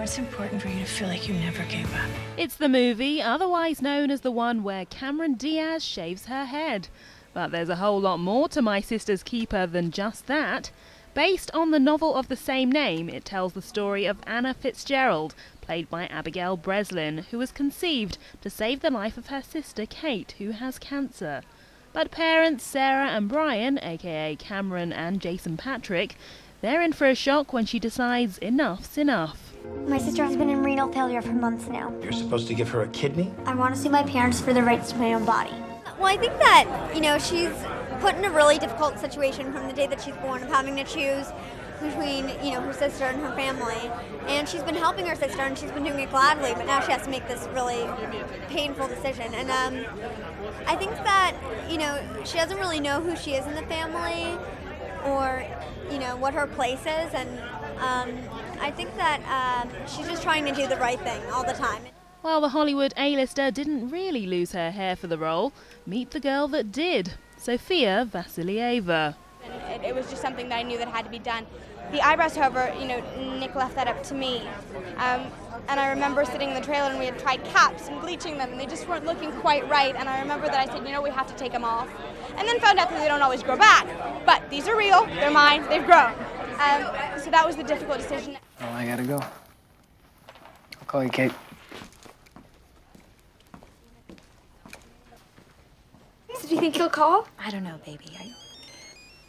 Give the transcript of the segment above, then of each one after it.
What's important for you to feel like you never gave up? It's the movie, otherwise known as the one where Cameron Diaz shaves her head. But there's a whole lot more to My Sister's Keeper than just that. Based on the novel of the same name, it tells the story of Anna Fitzgerald, played by Abigail Breslin, who was conceived to save the life of her sister Kate, who has cancer. But parents Sarah and Brian, aka Cameron and Jason Patrick, they're in for a shock when she decides enough's enough. My sister has been in renal failure for months now. You're supposed to give her a kidney? I want to sue my parents for the rights to my own body. Well, I think that, she's put in a really difficult situation from the day that she's born of having to choose between, her sister and her family. And she's been helping her sister and she's been doing it gladly, but now she has to make this really painful decision. And I think that, she doesn't really know who she is in the family or, what her place is. And I think that she's just trying to do the right thing all the time. While the Hollywood A-lister didn't really lose her hair for the role, meet the girl that did, Sofia Vassilieva. It was just something that I knew that had to be done. The eyebrows, however, Nick left that up to me. And I remember sitting in the trailer and we had tried caps and bleaching them and they just weren't looking quite right. And I remember that I said, we have to take them off. And then found out that they don't always grow back. But these are real, they're mine, they've grown. So that was the difficult decision. Oh, I gotta go. I'll call you Kate. Do you think he'll call? I don't know, baby.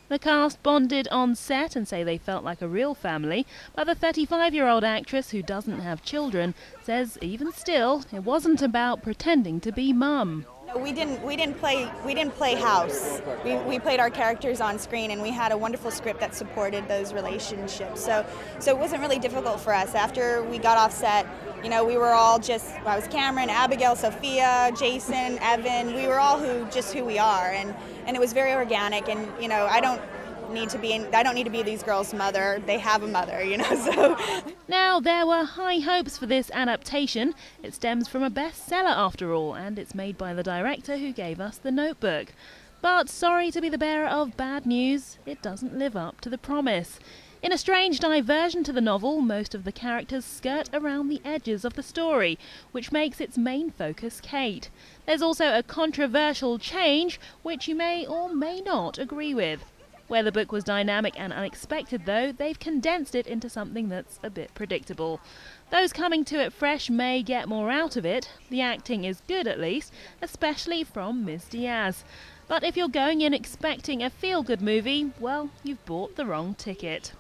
The cast bonded on set and say they felt like a real family, but the 35-year-old actress who doesn't have children says even still, it wasn't about pretending to be mum. We didn't play house. We played our characters on screen, and we had a wonderful script that supported those relationships. So it wasn't really difficult for us. After we got off set, we were all I was Cameron, Abigail, Sophia, Jason, Evan. We were all who we are, and it was very organic. And I don't need to be these girls' mother. They have a mother, so. Now, there were high hopes for this adaptation. It stems from a bestseller after all, and it's made by the director who gave us The Notebook. But sorry to be the bearer of bad news, it doesn't live up to the promise. In a strange diversion to the novel, most of the characters skirt around the edges of the story, which makes its main focus Kate. There's also a controversial change, which you may or may not agree with. Where the book was dynamic and unexpected, though, they've condensed it into something that's a bit predictable. Those coming to it fresh may get more out of it. The acting is good, at least, especially from Ms. Diaz. But if you're going in expecting a feel-good movie, well, you've bought the wrong ticket.